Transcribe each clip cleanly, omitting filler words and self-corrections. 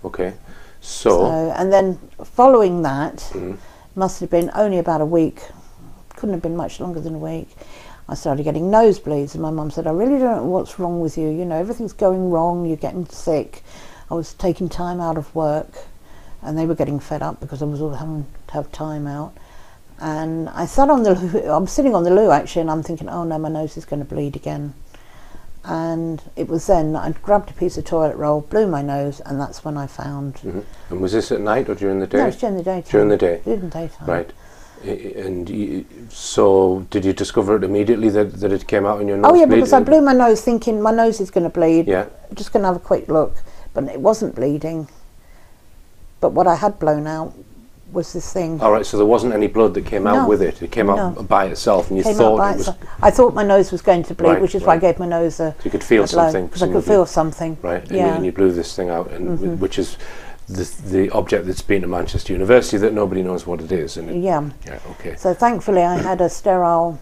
Okay. So and then following that, must have been only about a week, couldn't have been much longer than a week, I started getting nosebleeds, and my mum said, I really don't know what's wrong with you, you know, everything's going wrong, you're getting sick. I was taking time out of work, and they were getting fed up because I was all having to have time out. And I sat on the loo, I'm sitting on the loo actually, and I'm thinking, oh no, my nose is going to bleed again. And it was then that I grabbed a piece of toilet roll, blew my nose, and that's when I found. And was this at night or during the day? No, it was during the daytime. During the day? During the daytime. Right. And so did you discover it immediately that it came out in your nose? Oh yeah, because I blew my nose thinking my nose is going to bleed. Yeah. I'm just going to have a quick look. But it wasn't bleeding. But what I had blown out was this thing. All right, so there wasn't any blood that came out with it. It came out by itself, and you thought it was. I thought my nose was going to bleed, which is why I gave my nose a. So you could feel something. Because I could feel something. Right, and you blew this thing out, and which is the object that's been at Manchester University that nobody knows what it is. And yeah. Okay. So thankfully, I had a sterile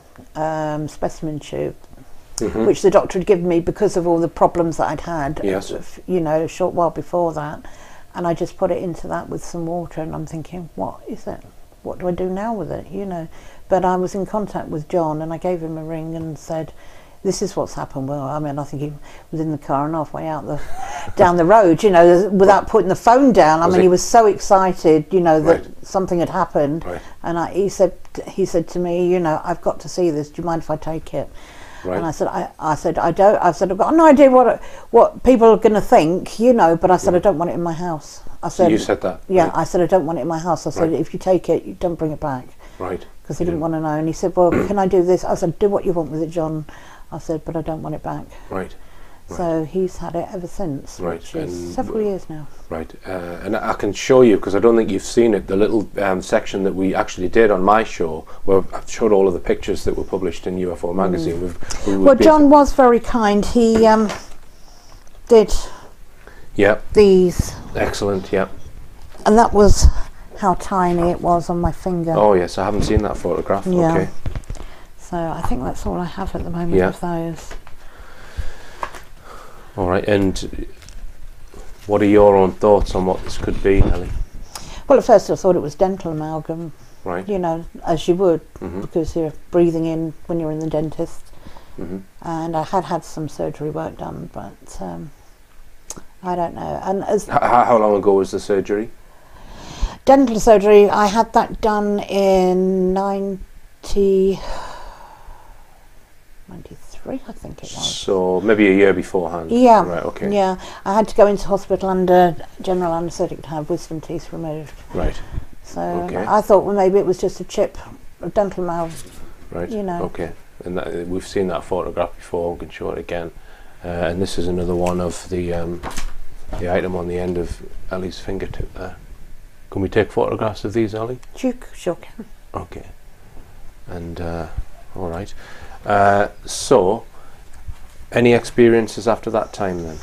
specimen tube, which the doctor had given me because of all the problems that I'd had. Yes. You know, a short while before that. And I just put it into that with some water, and I'm thinking, what is it? What do I do now with it? You know. But I was in contact with John, and I gave him a ring and said, this is what's happened. Well, I mean, I think he was in the car and halfway out down the road, you know, without putting the phone down. I mean, he was so excited, you know, that something had happened. Right. And he said to me, you know, I've got to see this. Do you mind if I take it? Right. And I said, I don't. I said, I've got no idea what people are going to think, you know. But I said, I don't want it in my house. I said, you said that. Yeah, right. I said I don't want it in my house. I said, if you take it, you don't bring it back. Right. Because he didn't want to know. And he said, well, can I do this? I said, do what you want with it, John. I said, but I don't want it back. Right. So he's had it ever since, which is several years now. Right, and I can show you, because I don't think you've seen it, the little section that we actually did on my show, where I've showed all of the pictures that were published in UFO magazine. Well, John was very kind. He did these. Excellent, yeah. And that was how tiny it was on my finger. Oh yes, I haven't seen that photograph. Yeah. Okay. So I think that's all I have at the moment of those. All right, and what are your own thoughts on what this could be, Ellie? Well, at first I thought it was dental amalgam. Right. You know, as you would, because you're breathing in when you're in the dentist. And I had some surgery work done, but I don't know. And how long ago was the surgery? Dental surgery, I had that done in 93, I think it was. So maybe a year beforehand. Yeah. Right. Okay. Yeah, I had to go into hospital under general anaesthetic to have wisdom teeth removed. Right. So I thought, well, maybe it was just a chip of dental mouth. Right. You know. Okay. And we've seen that photograph before. We can show it again. And this is another one of the item on the end of Ellie's fingertip there. Can we take photographs of these, Ellie? Sure can. Okay. And all right. So, any experiences after that time then?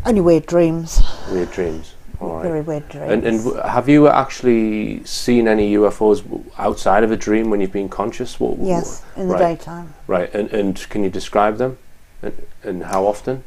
Only weird dreams. Weird dreams. All right. Very weird dreams. And have you actually seen any UFOs outside of a dream when you've been conscious? Yes, in the daytime. Right. And can you describe them? And how often?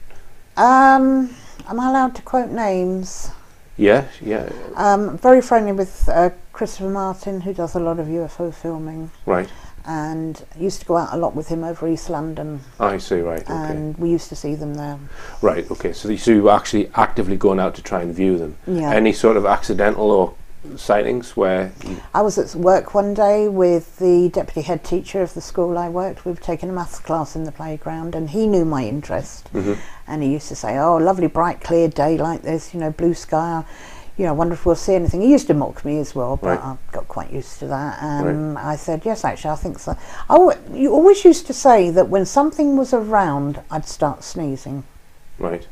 Am I allowed to quote names? Yeah. Very friendly with Christopher Martin, who does a lot of UFO filming. Right. And I used to go out a lot with him over East London. I see, right, okay. And we used to see them there. Right, okay, so you were actually actively going out to try and view them. Yeah. Any sort of accidental or sightings where... I was at work one day with the deputy head teacher of the school I worked with, taking a maths class in the playground, and he knew my interest. And he used to say, oh, lovely bright clear day like this, you know, blue sky, you know, I wonder if we'll see anything. He used to mock me as well, but I got quite used to that. And I said, yes, actually, I think so. You always used to say that when something was around, I'd start sneezing. Right.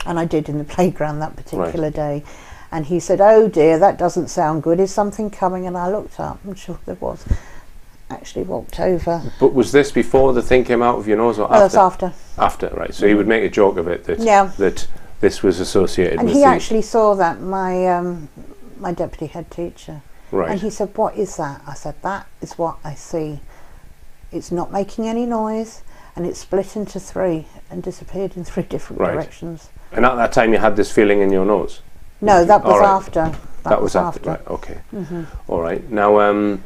And I did in the playground that particular day. And he said, oh dear, that doesn't sound good. Is something coming? And I looked up, I'm sure there was. Actually walked over. But was this before the thing came out of your nose or after? No, that's after. After, right. So he would make a joke of it that this was associated with... And he actually saw that, my deputy head teacher. Right. And he said, what is that? I said, that is what I see. It's not making any noise. and it split into 3 and disappeared in 3 different directions. And at that time you had this feeling in your nose? No, that was after. That was after. Right, okay. All right. Now,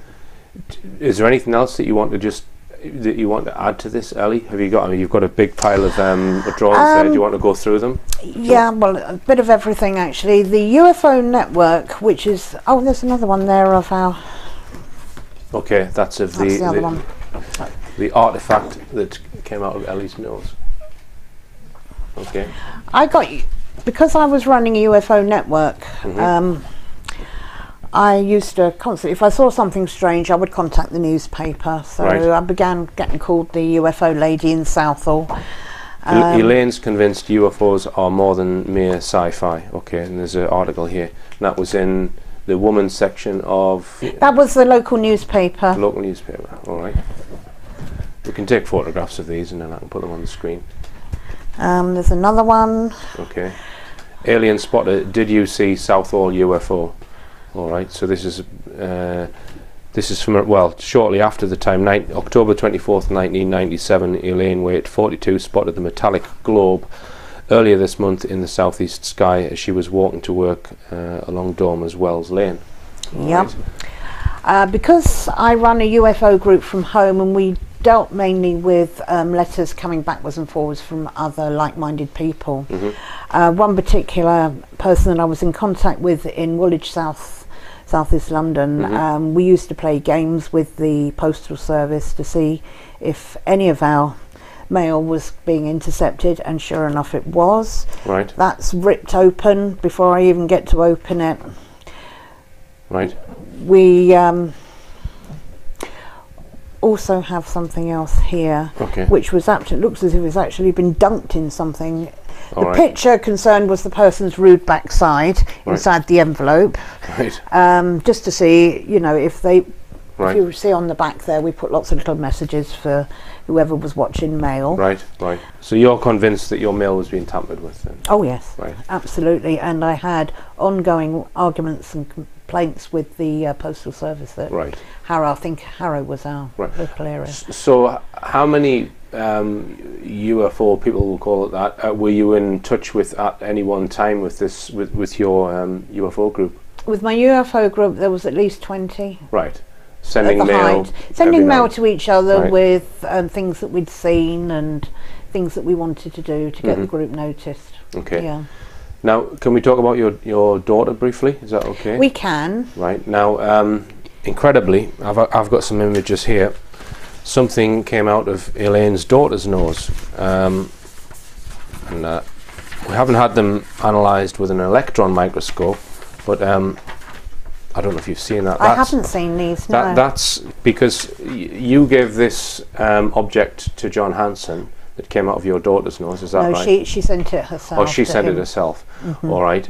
is there anything else that you want to add to this, Ellie? Have you got? I mean, you've got a big pile of drawings there. Do you want to go through them? Yeah, well, a bit of everything actually. The UFO network, which is there's another one there of our. Okay, that's of the other one. The artifact that came out of Ellie's nose. Okay. Because I was running a UFO network. I used to constantly, if I saw something strange, I would contact the newspaper. So I began getting called the UFO lady in Southall. Elaine's convinced UFOs are more than mere sci-fi. Okay, and there's an article here. And that was in the women's section of... That was the local newspaper. Local newspaper, all right. We can take photographs of these and then I can put them on the screen. There's another one. Okay. Alien spotter, did you see Southall UFO? All right, so this is from, well, shortly after the time, October 24th, 1997, Elaine Waite, 42, spotted the metallic globe earlier this month in the southeast sky as she was walking to work along Dormer's Wells Lane. Yep. Right. Because I run a UFO group from home and we dealt mainly with letters coming backwards and forwards from other like-minded people. One particular person that I was in contact with in Woolwich, Southeast London, we used to play games with the postal service to see if any of our mail was being intercepted, and sure enough it was. Right. That's ripped open before I even get to open it. Right. We also have something else here, which was it looks as if it's actually been dunked in something. The picture concerned was the person's rude backside inside the envelope, just to see, you know, if you see on the back there, we put lots of little messages for whoever was watching mail. Right. So you're convinced that your mail was being tampered with then? Oh yes, absolutely. And I had ongoing arguments and complaints with the postal service that Harrow, I think Harrow was our local area. So how many UFO, people will call it that, were you in touch with at any one time with this, with your UFO group? With my UFO group there was at least 20. Right. Sending mail to each other with things that we'd seen and things that we wanted to do to get the group noticed. Okay. Yeah. Now, can we talk about your daughter briefly? Is that okay? We can. Right. Now, incredibly, I've got some images here. Something came out of Elaine's daughter's nose, and we haven't had them analysed with an electron microscope, but I don't know if you've seen that. I haven't seen these, no. That's because you gave this object to John Hanson that came out of your daughter's nose, is that right? No, she sent it herself. Oh, she sent it herself. All right.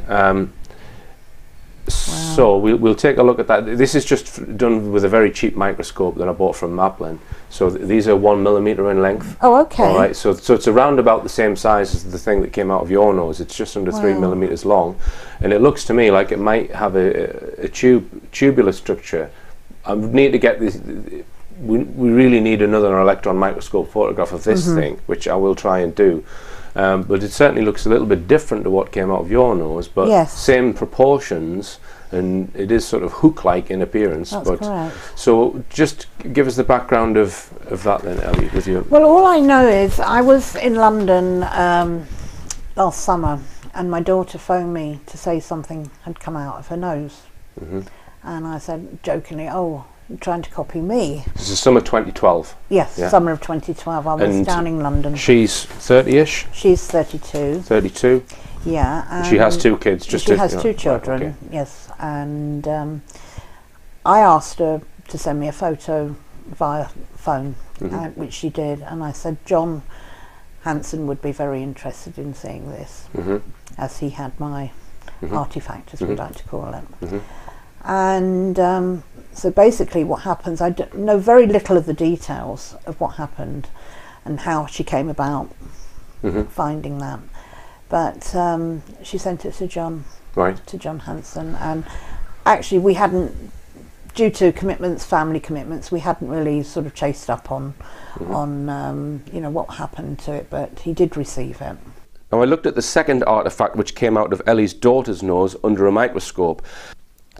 So we'll take a look at that. This is just done with a very cheap microscope that I bought from Maplin. So these are 1 millimeter in length. Oh, okay. All right. So it's around about the same size as the thing that came out of your nose. It's just under 3 millimeters long, and it looks to me like it might have a tubular structure. I need to get this. We really need another electron microscope photograph of this thing, which I will try and do. But it certainly looks a little bit different to what came out of your nose, but same proportions, and it is sort of hook-like in appearance. That's correct. So just give us the background of that then, Ellie, with you. Well, all I know is I was in London last summer, and my daughter phoned me to say something had come out of her nose. And I said jokingly, "Oh, you're trying to copy me." This is summer 2012. Yes, summer of 2012. I was down in London. She's 30-ish? She's 32. 32? Yeah. And she has 2 kids? She has 2 children, okay. Yes. And I asked her to send me a photo via phone, which she did. And I said, John Hanson would be very interested in seeing this, as he had my artifact, as we like to call it. And so basically what happens, I know very little of the details of what happened and how she came about finding that. But she sent it to John, to John Hanson. And actually we hadn't due to commitments, family commitments, we hadn't really sort of chased up on you know, what happened to it, but he did receive it. Now I looked at the second artefact which came out of Ellie's daughter's nose under a microscope.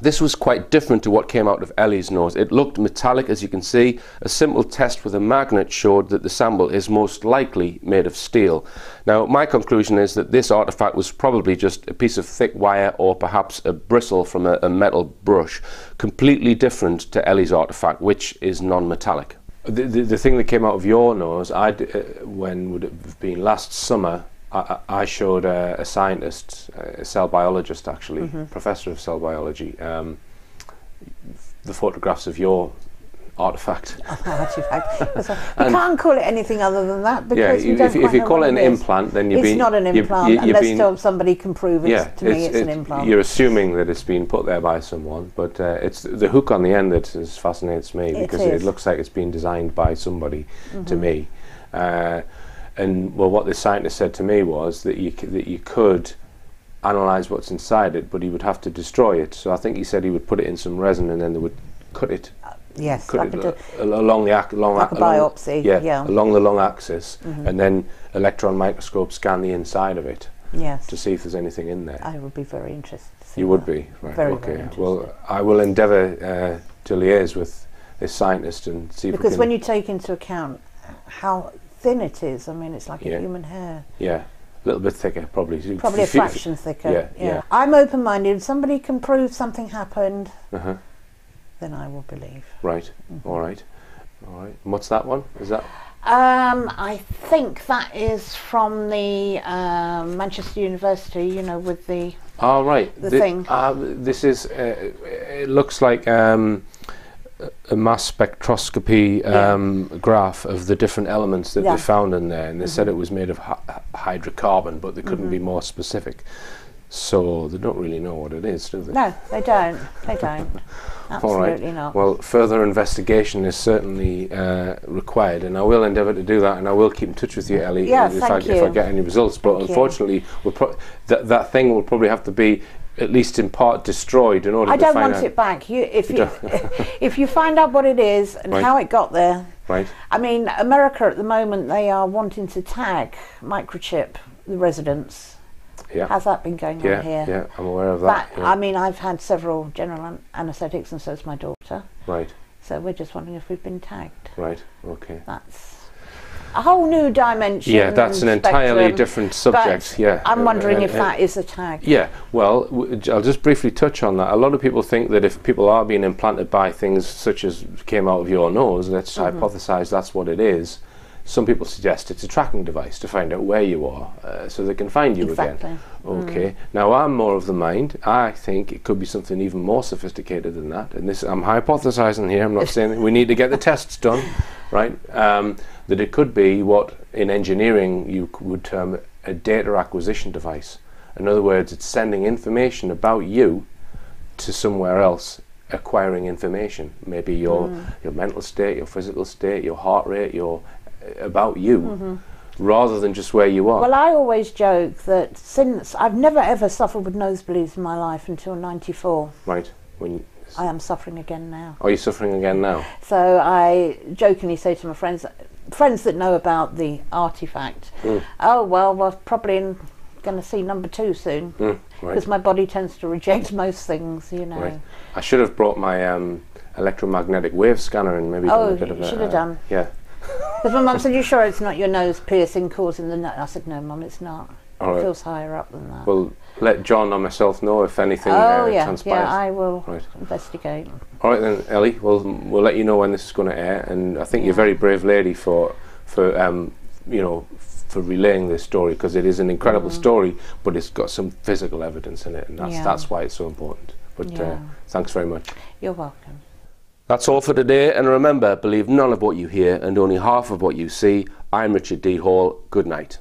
This was quite different to what came out of Ellie's nose. It looked metallic, as you can see. A simple test with a magnet showed that the sample is most likely made of steel. Now my conclusion is that this artefact was probably just a piece of thick wire or perhaps a bristle from a metal brush, completely different to Ellie's artefact, which is non-metallic. The thing that came out of your nose, when would it have been, last summer, I showed a scientist, a cell biologist actually, professor of cell biology, the photographs of your artefact. We can't call it anything other than that, because if you call it an implant, then it's not an implant unless somebody can prove it. To me, it's an implant. You're assuming that it's been put there by someone, but it's the hook on the end that fascinates me, because it looks like it's been designed by somebody to me. And well, what the scientist said to me was that you could analyze what's inside it, but he would have to destroy it. So I think he said he would put it in some resin and then they would cut it. Yes, cut it along the like a biopsy. Yeah, along the lung axis, and then electron microscope scan the inside of it. Yes. To see if there's anything in there. I would be very interested to see You would be, right? Very, okay. Very well, I will endeavour to liaise with this scientist and see if we can. Because when you take into account how thin it is, I mean, it's like a human hair. Yeah, a little bit thicker, probably. Probably a fraction thicker. Yeah. I'm open-minded. If somebody can prove something happened, then I will believe. Right. All right. All right. And what's that one? Is that? I think that is from the Manchester University. You know, with the. Oh, right. The thing. This is. It looks like. A mass spectroscopy graph of the different elements that they found in there, and they said it was made of hydrocarbon, but they couldn't be more specific. So they don't really know what it is, do they? No, they don't. They don't. Absolutely not. Well, further investigation is certainly required, and I will endeavour to do that, and I will keep in touch with you, Ellie, if I get any results. But unfortunately, that thing will probably have to be at least in part destroyed in order to find out. I don't want it back. If you find out what it is and how it got there. Right. I mean, America at the moment, they are wanting to tag, microchip the residents. Yeah. How's that been going on here? Yeah, I'm aware of that. I mean, I've had several general anaesthetics, and so has my daughter. Right. So we're just wondering if we've been tagged. Right. Okay. That's a whole new dimension. Yeah, that's an entirely different subject. Yeah, I'm wondering if that is a tag. Yeah, well, I'll just briefly touch on that. A lot of people think that if people are being implanted by things such as came out of your nose, let's hypothesize that's what it is. Some people suggest it's a tracking device to find out where you are, so they can find you again. Okay. Now I'm more of the mind. I think it could be something even more sophisticated than that. And this, I'm hypothesizing here. I'm not saying that we need to get the tests done, right? That it could be what in engineering you would term a data acquisition device. In other words, it's sending information about you to somewhere else, acquiring information. Maybe your mental state, your physical state, your heart rate, about you, rather than just where you are. Well, I always joke that since I've never ever suffered with nosebleeds in my life until 94. Right. I am suffering again now. Are you suffering again now? So I jokingly say to my friends that know about the artifact, oh well, we're probably going to see number 2 soon, because my body tends to reject most things, you know. Right. I should have brought my electromagnetic wave scanner and maybe done a bit of you should have done. Yeah. Because my mum said, "You sure it's not your nose piercing causing the nut?" I said, "No, Mum, it's not. It feels higher up than that." Well, let John or myself know if anything transpires. Yeah, I will investigate. All right then, Ellie. We'll let you know when this is going to air, and I think you're a very brave lady for relaying this story, because it is an incredible story, but it's got some physical evidence in it, and that's why it's so important. But thanks very much. You're welcome. That's all for today, and remember, believe none of what you hear and only half of what you see. I'm Richard D. Hall. Good night.